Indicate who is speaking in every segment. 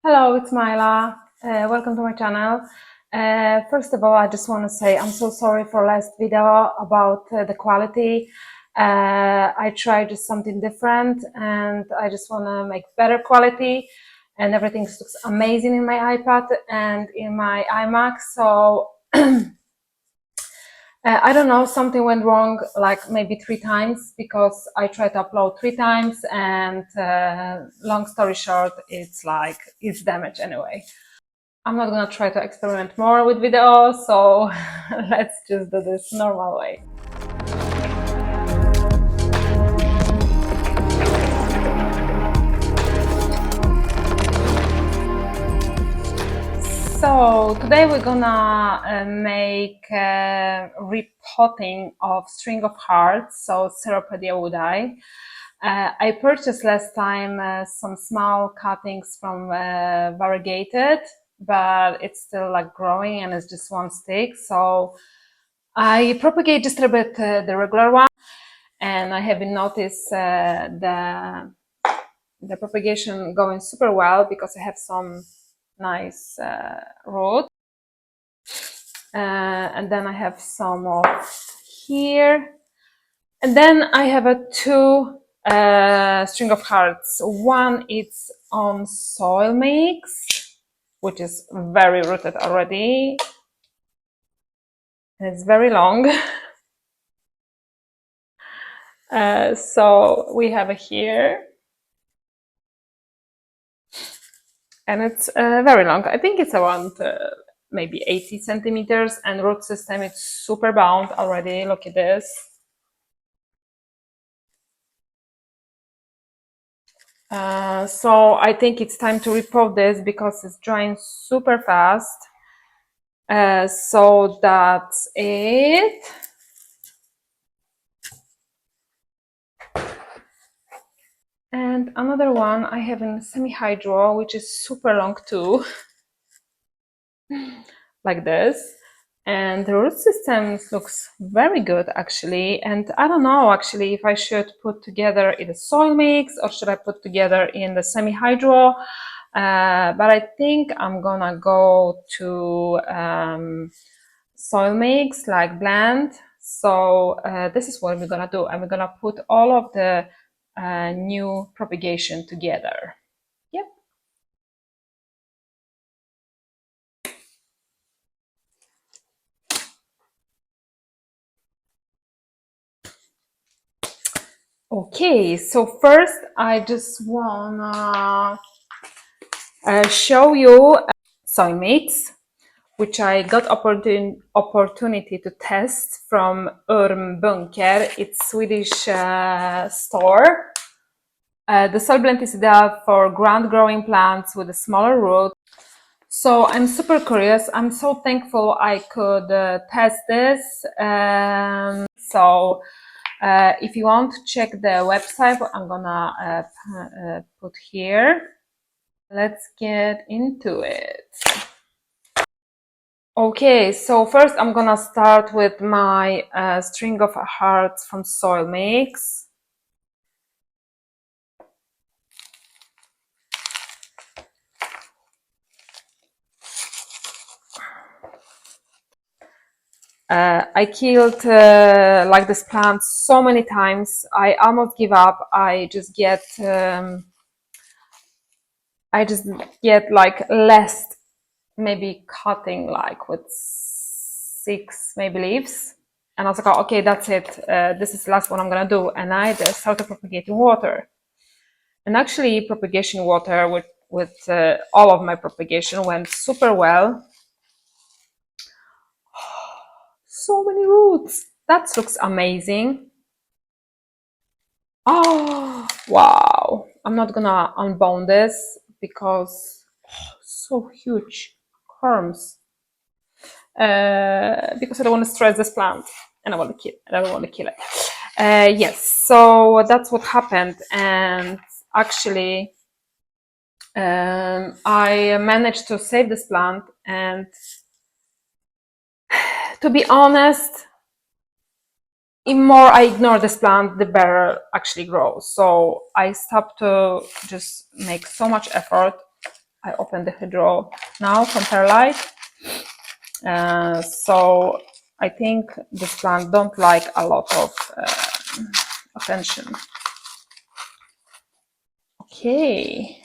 Speaker 1: Hello, it's Myla. Welcome to my channel. First of all, I just want to say I'm so sorry for last video about the quality. I tried just something different and I just want to make better quality, and everything looks amazing in my iPad and in my iMac. So I don't know, something went wrong like maybe 3 times because I tried to upload 3 times, and long story short, it's damaged anyway. I'm not gonna try to experiment more with videos, so let's just do this normal way. So today we're gonna make repotting of string of hearts, so ceropegia woodii. I purchased last time some small cuttings from variegated, but it's still like growing and it's just one stick. So I propagate just a little bit the regular one, and I haven't noticed the propagation going super well because I have some nice root, and then I have some of here, and then I have a two string of hearts. One is on soil mix, which is very rooted already, and it's very long. So we have it here, and it's very long. I think it's around maybe 80 centimeters, and root system is super bound already. Look at this. So I think it's time to repot this because it's drying super fast. So that's it. And another one I have in semi-hydro, which is super long too, like this. And the root system looks very good actually. And I don't know actually if I should put together in the soil mix or should I put together in the semi-hydro. But I think I'm gonna go to soil mix, like blend. So this is what we're gonna do, and we're gonna put all of the new propagation together. Yep. Okay, so first I just wanna show you soil mix, which I got opportunity to test from Bunker. It's Swedish store. The soil blend is ideal for ground growing plants with a smaller root. So I'm super curious. I'm so thankful I could test this. So if you want to check the website, I'm gonna put here. Let's get into it. Okay, so first I'm gonna start with my string of hearts from soil mix. I killed like this plant so many times. I almost give up. I just get like less, maybe cutting like with 6 maybe leaves, and I was like, oh, okay, that's it. This is the last one I'm gonna do, and I just started propagating water. And actually, propagation water with all of my propagation went super well. So many roots. That looks amazing. Oh, wow. I'm not gonna unbound this because so huge corms. Because I don't want to stress this plant and I don't want to kill it. Yes, so that's what happened. And actually, I managed to save this plant, and to be honest, the more I ignore this plant, the better actually grows. So I stopped to just make so much effort. I open the hydro now from perlite. So I think this plant don't like a lot of attention. Okay,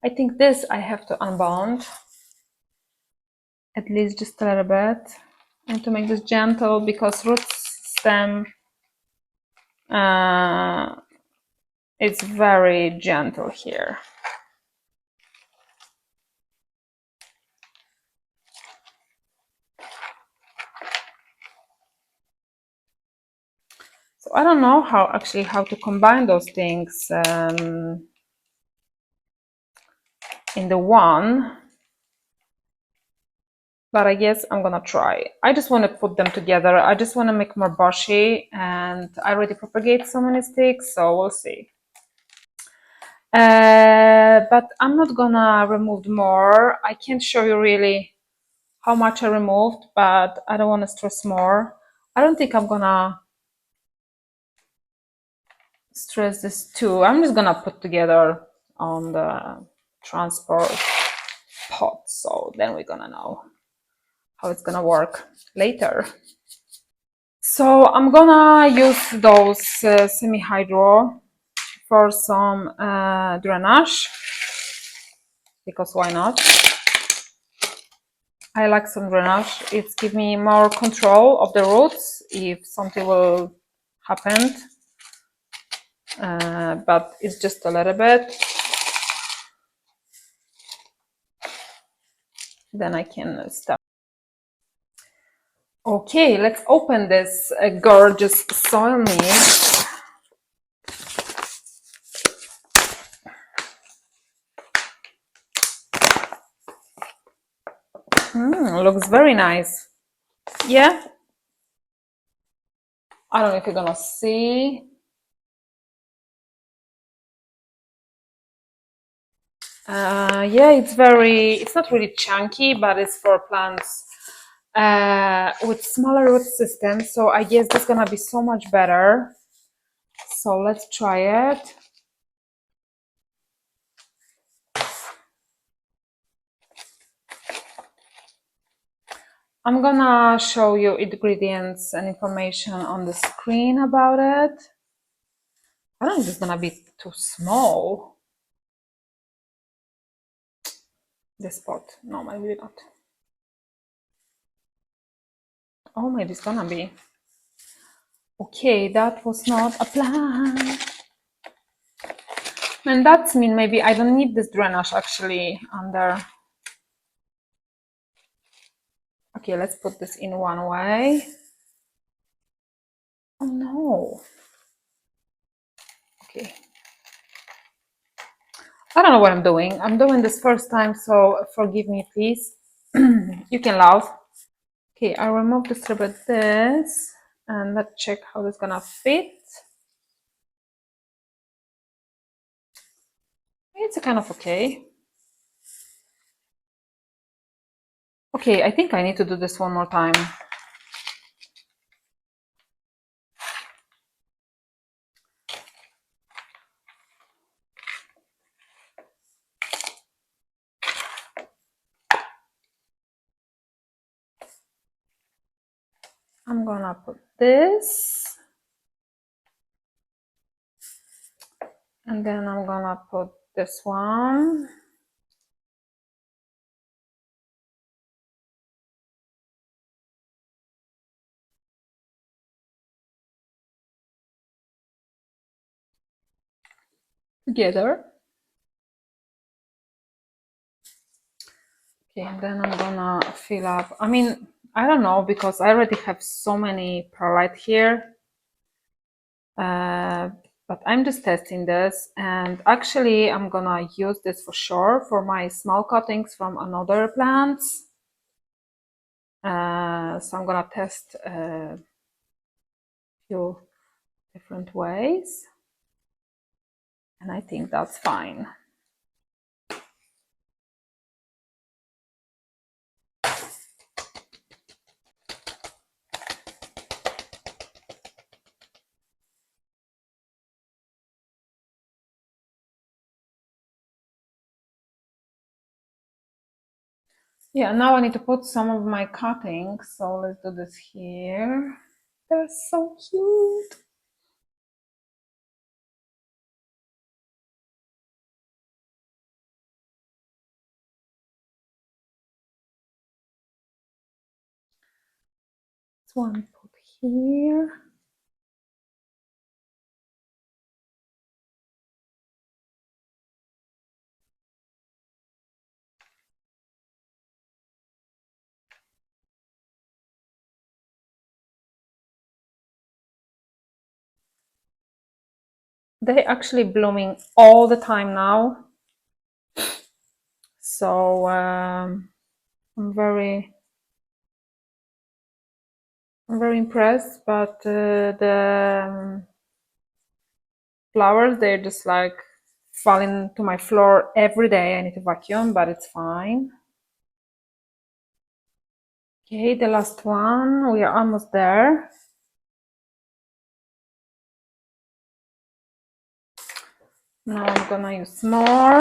Speaker 1: I think this I have to unbound at least just a little bit, and to make this gentle, because root stem it's very gentle here. So I don't know how to combine those things in the one, but I guess I'm gonna try. I just want to put them together. I just want to make more bushy, and I already propagate so many sticks, so we'll see. But I'm not gonna remove more. I can't show you really how much I removed, but I don't want to stress more. I don't think I'm gonna stress this too. I'm just gonna put together on the transport pot, so then we're gonna know how it's gonna work later. So I'm gonna use those semi-hydro for some drainage, because why not? I like some drainage. It's give me more control of the roots if something will happen, but it's just a little bit. Then I can stop. Okay, let's open this gorgeous soil mix. Looks very nice. Yeah, I don't know if you're gonna see. Yeah, it's not really chunky, but it's for plants with smaller root systems. So I guess that's gonna be so much better. So let's try it. I'm gonna show you ingredients and information on the screen about it. I don't think it's gonna be too small. This pot. No, maybe not. Oh, maybe it's gonna be. Okay, that was not a plan. And that's mean maybe I don't need this drainage actually under. Okay, let's put this in one way. Oh no. Okay. I don't know what I'm doing. I'm doing this first time, so forgive me, please. You can laugh. Okay, I remove the strip of this, and let's check how this is gonna fit. It's a kind of okay. Okay, I think I need to do this one more time. I'm gonna put this, and then I'm gonna put this one. Together. Okay, and then I'm gonna fill up. I mean, I don't know, because I already have so many perlite here. But I'm just testing this, and actually I'm gonna use this for sure for my small cuttings from another plants. So I'm gonna test a few different ways, and I think that's fine. Yeah, now I need to put some of my cuttings, so let's do this here. They're so cute. This one put here. They're actually blooming all the time now. So I'm very impressed, but the flowers, they're just like falling to my floor every day. I need to vacuum, but it's fine. Okay, the last one, we are almost there. Now I'm gonna use more.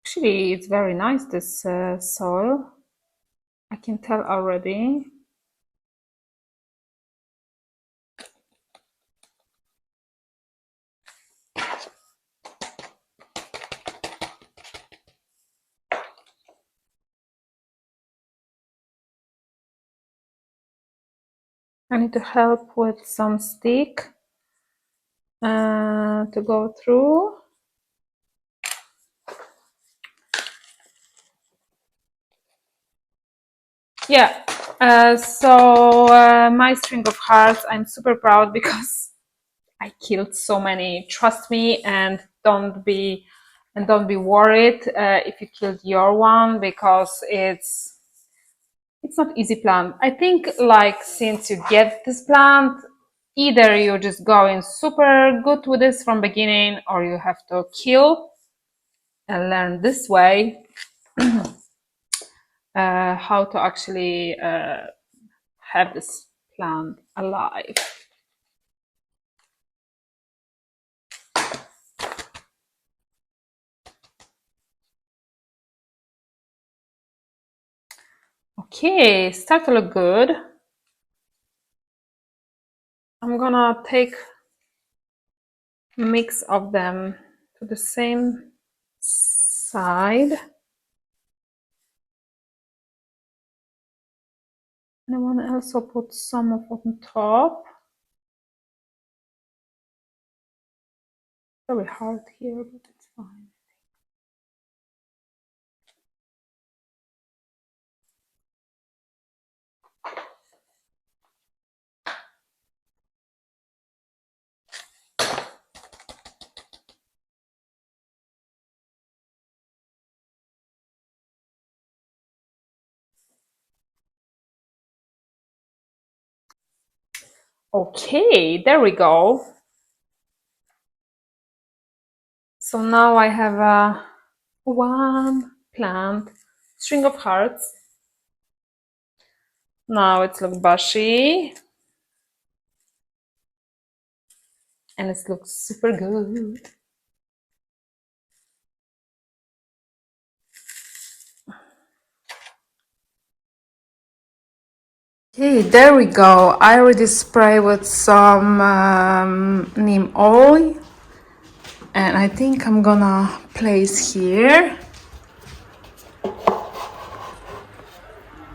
Speaker 1: Actually, it's very nice, this soil. I can tell already. I need to help with some stick to go through. Yeah, so my string of hearts, I'm super proud because I killed so many. Trust me, and don't be worried if you killed your one, because it's not easy plant. I think, like, since you get this plant, either you're just going super good with this from beginning, or you have to kill and learn this way how to actually have this plant alive. Okay, start to look good. I'm gonna take mix of them to the same side. And I want to also put some of it on top. Very hard here, but it's fine. Okay, there we go. So now I have a one plant, string of hearts. Now it's look bushy. And it looks super good. Okay, there we go. I already spray with some neem oil, and I think I'm gonna place here.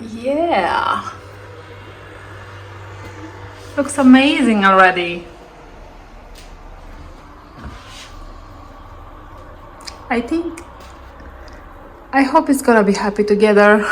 Speaker 1: Yeah, looks amazing already. I hope it's gonna be happy together.